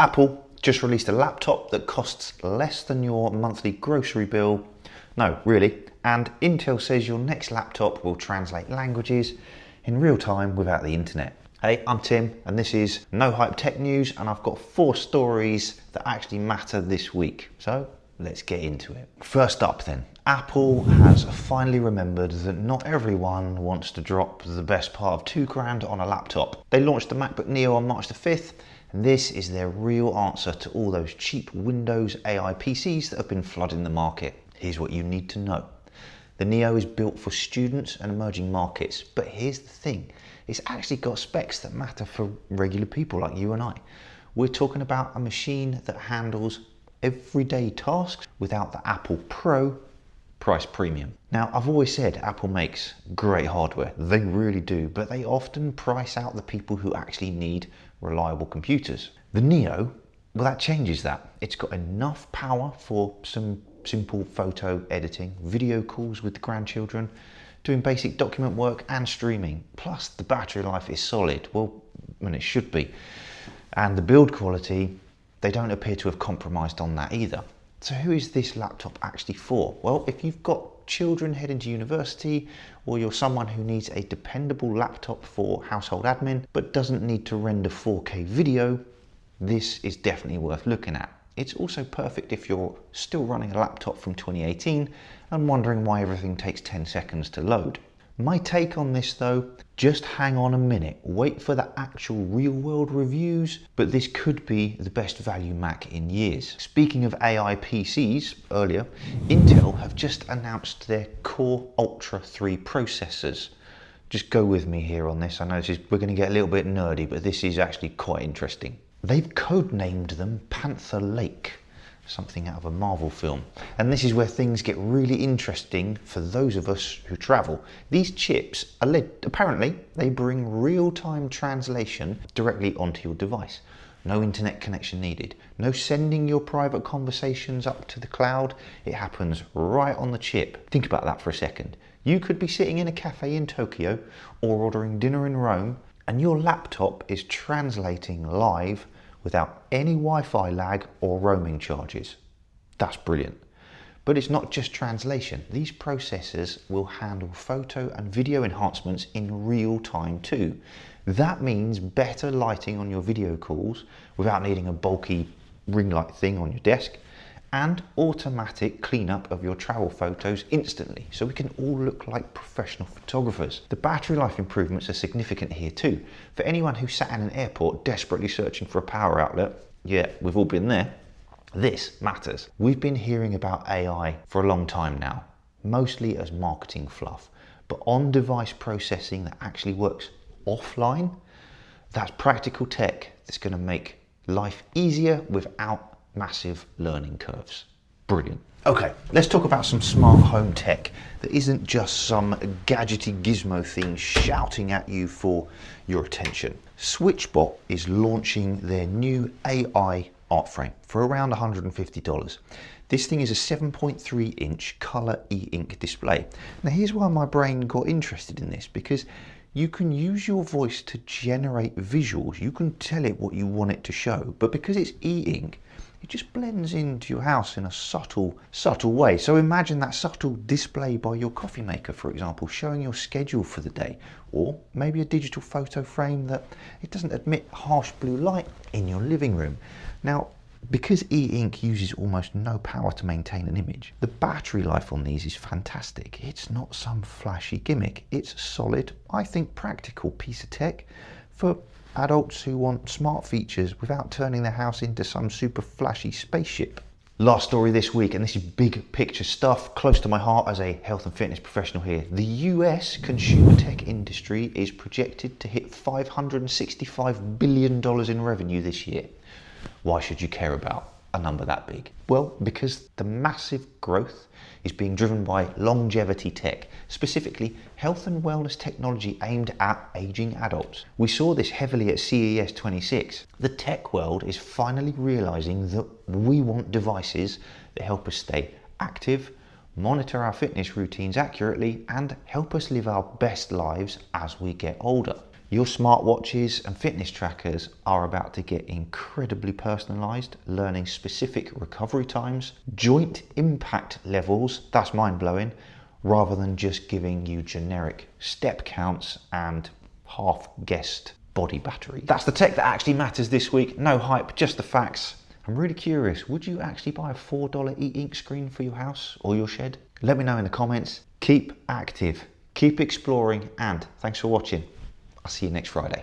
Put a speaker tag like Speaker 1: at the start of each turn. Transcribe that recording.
Speaker 1: Apple just released a laptop that costs less than your monthly grocery bill. No, really. And Intel says your next laptop will translate languages in real time without the internet. Hey, I'm Tim, and this is No Hype Tech News, and I've got 4 stories that actually matter this week. So let's get into it. First up then, Apple has finally remembered that not everyone wants to drop the best part of £2,000 on a laptop. They launched the MacBook Neo on March the 5th, and this is their real answer to all those cheap Windows AI PCs that have been flooding the market. Here's what you need to know. The Neo is built for students and emerging markets, but here's the thing, it's actually got specs that matter for regular people like you and I. We're talking about a machine that handles everyday tasks without the Apple Pro price premium. Now, I've always said Apple makes great hardware, they really do, but they often price out the people who actually need reliable computers. The Neo, well, that changes that. It's got enough power for some simple photo editing, video calls with the grandchildren, doing basic document work and streaming. Plus the battery life is solid, well, when it should be. And the build quality, they don't appear to have compromised on that either. So who is this laptop actually for? Well, if you've got children heading to university, or you're someone who needs a dependable laptop for household admin, but doesn't need to render 4K video, this is definitely worth looking at. It's also perfect if you're still running a laptop from 2018 and wondering why everything takes 10 seconds to load. My take on this though, just hang on a minute, wait for the actual real world reviews, but this could be the best value Mac in years. Speaking of AI PCs, earlier, Intel have just announced their Core Ultra 3 processors. Just go with me here on this, I know we're going to get a little bit nerdy, but this is actually quite interesting. They've codenamed them Panther Lake, something out of a Marvel film. And this is where things get really interesting for those of us who travel. These chips, apparently, they bring real-time translation directly onto your device. No internet connection needed. No sending your private conversations up to the cloud. It happens right on the chip. Think about that for a second. You could be sitting in a cafe in Tokyo or ordering dinner in Rome, and your laptop is translating live without any Wi-Fi lag or roaming charges. That's brilliant. But it's not just translation. These processors will handle photo and video enhancements in real time too. That means better lighting on your video calls without needing a bulky ring light thing on your desk, and automatic cleanup of your travel photos instantly, so we can all look like professional photographers. The battery life improvements are significant here too. For anyone who sat in an airport desperately searching for a power outlet, yeah, we've all been there, this matters. We've been hearing about AI for a long time now, mostly as marketing fluff, but on-device processing that actually works offline, that's practical tech that's going to make life easier without massive learning curves. Brilliant. Okay, let's talk about some smart home tech that isn't just some gadgety gizmo thing shouting at you for your attention. SwitchBot is launching their new AI art frame for around $150. This thing is a 7.3 inch color e-ink display. Now here's why my brain got interested in this, because you can use your voice to generate visuals. You can tell it what you want it to show, but because it's e-ink, it just blends into your house in a subtle way. So imagine that subtle display by your coffee maker, for example, showing your schedule for the day, or maybe a digital photo frame that it doesn't emit harsh blue light in your living room. Now, because e-ink uses almost no power to maintain an image, the battery life on these is fantastic. It's not some flashy gimmick. It's solid, I think practical piece of tech for adults who want smart features without turning their house into some super flashy spaceship. Last story this week, and this is big picture stuff, close to my heart as a health and fitness professional here. The US consumer tech industry is projected to hit $565 billion in revenue this year. Why should you care about a number that big? Well, because the massive growth is being driven by longevity tech, specifically health and wellness technology aimed at aging adults. We saw this heavily at CES 26. The tech world is finally realizing that we want devices that help us stay active, monitor our fitness routines accurately, and help us live our best lives as we get older. Your smartwatches and fitness trackers are about to get incredibly personalized, learning specific recovery times, joint impact levels, that's mind-blowing, rather than just giving you generic step counts and half-guessed body battery. That's the tech that actually matters this week. No hype, just the facts. I'm really curious, would you actually buy a $4 e-ink screen for your house or your shed? Let me know in the comments. Keep active, keep exploring, and thanks for watching. I'll see you next Friday.